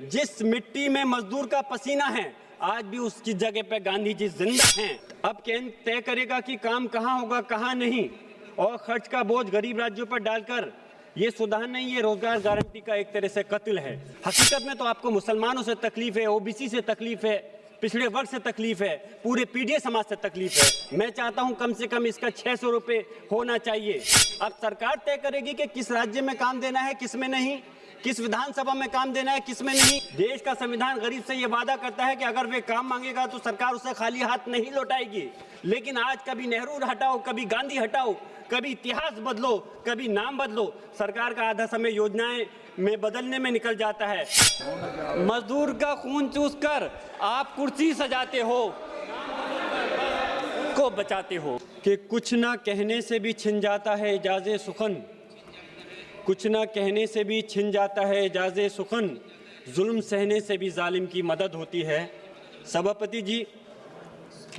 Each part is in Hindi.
जिस मिट्टी में मजदूर का पसीना है, आज भी उसकी जगह पे गांधी जी जिंदा हैं। अब केंद्र तय करेगा कि काम कहाँ होगा कहाँ नहीं, और खर्च का बोझ गरीब राज्यों पर डालकर ये सुधार नहीं, ये रोजगार गारंटी का एक तरह से कत्ल है। हकीकत में तो आपको मुसलमानों से तकलीफ है, ओबीसी से तकलीफ है, पिछड़े वर्ग से तकलीफ है, पूरे पीडीए समाज से तकलीफ है। मैं चाहता हूं कम से कम इसका 600 रुपए होना चाहिए। अब सरकार तय करेगी कि किस राज्य में काम देना है, किस में नहीं, किस विधानसभा में काम देना है, किस में नहीं। देश का संविधान गरीब से ये वादा करता है कि अगर वे काम मांगेगा तो सरकार उसे खाली हाथ नहीं लौटाएगी। लेकिन आज कभी नेहरू हटाओ, कभी गांधी हटाओ, कभी इतिहास बदलो, कभी नाम बदलो, सरकार का आधा समय योजनाएं में बदलने में निकल जाता है। मजदूर का खून चूस कर आप कुर्सी सजाते हो, को बचाते हो कि कुछ ना कहने से भी छिन जाता है एजाज़े सुखन, कुछ ना कहने से भी छिन जाता है एजाज़े सुखन, जुल्म सहने से भी जालिम की मदद होती है। सभापति जी,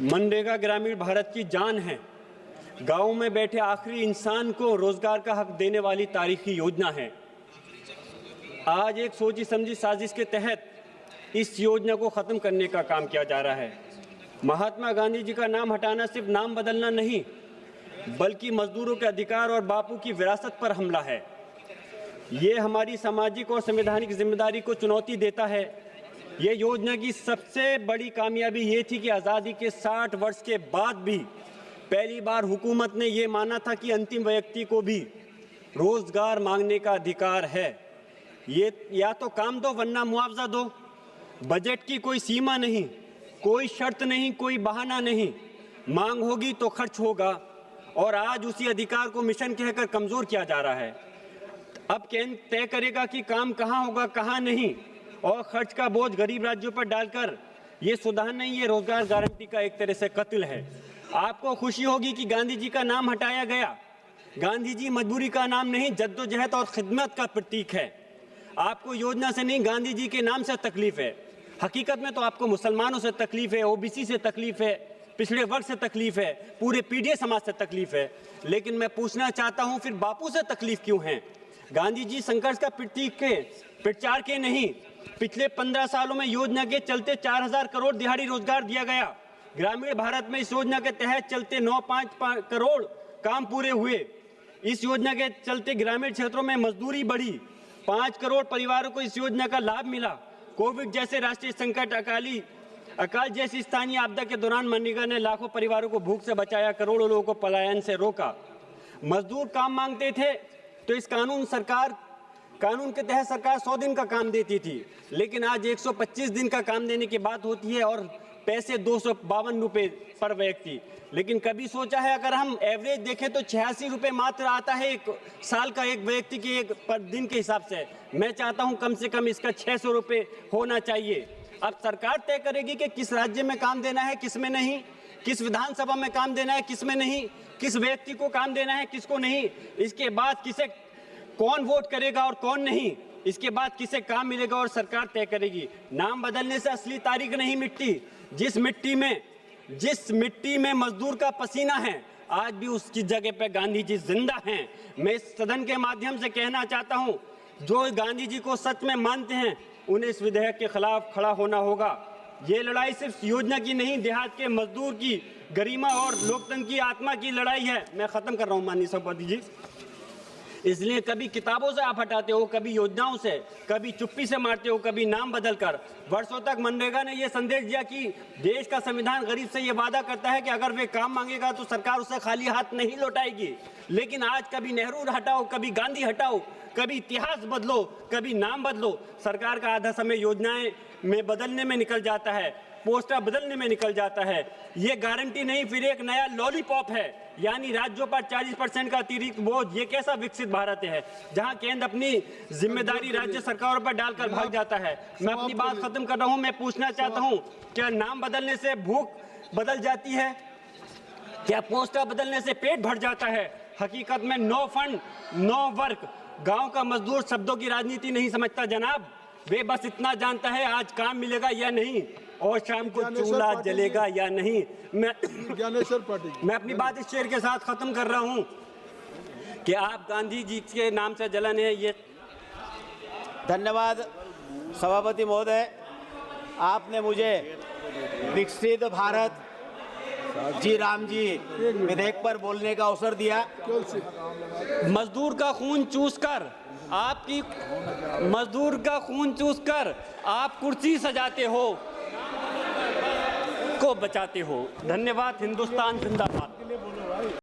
मनरेगा ग्रामीण भारत की जान है। गाँव में बैठे आखिरी इंसान को रोजगार का हक देने वाली तारीखी योजना है। आज एक सोची समझी साजिश के तहत इस योजना को खत्म करने का काम किया जा रहा है। महात्मा गांधी जी का नाम हटाना सिर्फ नाम बदलना नहीं, बल्कि मजदूरों के अधिकार और बापू की विरासत पर हमला है। ये हमारी सामाजिक और संवैधानिक जिम्मेदारी को चुनौती देता है। ये योजना की सबसे बड़ी कामयाबी ये थी कि आज़ादी के 60 वर्ष के बाद भी पहली बार हुकूमत ने ये माना था कि अंतिम व्यक्ति को भी रोजगार मांगने का अधिकार है। ये या तो काम दो वरना मुआवजा दो। बजट की कोई सीमा नहीं, कोई शर्त नहीं, कोई बहाना नहीं। मांग होगी तो खर्च होगा, और आज उसी अधिकार को मिशन कहकर कमजोर किया जा रहा है। अब केंद्र तय करेगा कि काम कहाँ होगा कहाँ नहीं, और खर्च का बोझ गरीब राज्यों पर डालकर ये सुधार नहीं, ये रोजगार गारंटी का एक तरह से कत्ल है। आपको खुशी होगी कि गांधी जी का नाम हटाया गया। गांधी जी मजबूरी का नाम नहीं, जद्दोजहद और खिदमत का प्रतीक है। आपको योजना से नहीं, गांधी जी के नाम से तकलीफ है। हकीकत में तो आपको मुसलमानों से तकलीफ है, ओबीसी से तकलीफ है, पिछड़े वर्ग से तकलीफ है, पूरे पीडीए समाज से तकलीफ है। लेकिन मैं पूछना चाहता हूं, फिर बापू से तकलीफ क्यों है? गांधी जी संघर्ष का प्रतीक के, प्रचार के नहीं। पिछले 15 सालों में योजना के चलते 4000 करोड़ दिहाड़ी रोजगार दिया गया। ग्रामीण भारत में इस योजना के तहत चलते 9.5 करोड़ काम पूरे हुए। इस योजना के चलते ग्रामीण क्षेत्रों में मजदूरी बढ़ी। 5 करोड़ परिवारों को इस योजना का लाभ मिला। कोविड जैसे राष्ट्रीय संकट, अकाल जैसी स्थानीय आपदा के दौरान मनरेगा ने लाखों परिवारों को भूख से बचाया, करोड़ों लोगों को पलायन से रोका। मजदूर काम मांगते थे तो इस कानून के तहत सरकार 100 दिन का काम देती थी, लेकिन आज 125 दिन का काम देने की बात होती है, और पैसे 252 रुपए पर व्यक्ति। लेकिन कभी सोचा है, अगर हम एवरेज देखें तो 86 रुपए मात्र आता है एक साल का, एक व्यक्ति के एक पर दिन के हिसाब से। मैं चाहता हूं कम से कम इसका 600 रुपए होना चाहिए। अब सरकार तय करेगी कि किस राज्य में काम देना है, किस में नहीं, किस विधानसभा में काम देना है, किस में नहीं, किस व्यक्ति को काम देना है, किसको नहीं। इसके बाद कौन वोट करेगा और कौन नहीं, इसके बाद किसे काम मिलेगा और सरकार तय करेगी। नाम बदलने से असली तारीख नहीं मिटती। जिस मिट्टी में मजदूर का पसीना है, आज भी उसकी जगह पे गांधी जी जिंदा हैं। मैं इस सदन के माध्यम से कहना चाहता हूं, जो गांधी जी को सच में मानते हैं उन्हें इस विधेयक के खिलाफ खड़ा होना होगा। ये लड़ाई सिर्फ योजना की नहीं, देहात के मजदूर की गरिमा और लोकतंत्र की आत्मा की लड़ाई है। मैं खत्म कर रहा हूं माननीय सभापति जी। इसलिए कभी किताबों से आप हटाते हो, कभी योजनाओं से, कभी चुप्पी से मारते हो, कभी नाम बदलकर। वर्षों तक मनरेगा ने यह संदेश दिया कि देश का संविधान गरीब से यह वादा करता है कि अगर वे काम मांगेगा तो सरकार उसे खाली हाथ नहीं लौटाएगी। लेकिन आज कभी नेहरू हटाओ, कभी गांधी हटाओ, कभी इतिहास बदलो, कभी नाम बदलो, सरकार का आधा समय योजनाएं में बदलने में निकल जाता है, पोस्टर बदलने में निकल जाता है। ये गारंटी नहीं, फिर एक नया लॉलीपॉप है, यानी राज्यों पर 40% का अतिरिक्त बोझ। ये कैसा विकसित भारत है जहां केंद्र अपनी जिम्मेदारी राज्य सरकारों पर डालकर भाग जाता है। मैं अपनी बात खत्म कर रहा हूं। मैं पूछना चाहता हूं, क्या नाम बदलने से भूख बदल जाती है? क्या पोस्टर बदलने से पेट भर जाता है? हकीकत में नो फंड नो वर्क। गांव का मजदूर शब्दों की राजनीति नहीं समझता जनाब, वे बस इतना जानता है आज काम मिलेगा या नहीं और शाम को चूल्हा जलेगा या नहीं। मैं अपनी बात इस शेर के साथ खत्म कर रहा हूं कि आप गांधी जी के नाम से जलन है। ये धन्यवाद। सभापति महोदय, आपने मुझे विकसित भारत जी राम जी विधेयक पर बोलने का अवसर दिया। मजदूर का खून चूसकर आप कुर्सी सजाते हो को बचाते हो। धन्यवाद। हिंदुस्तान जिंदाबाद।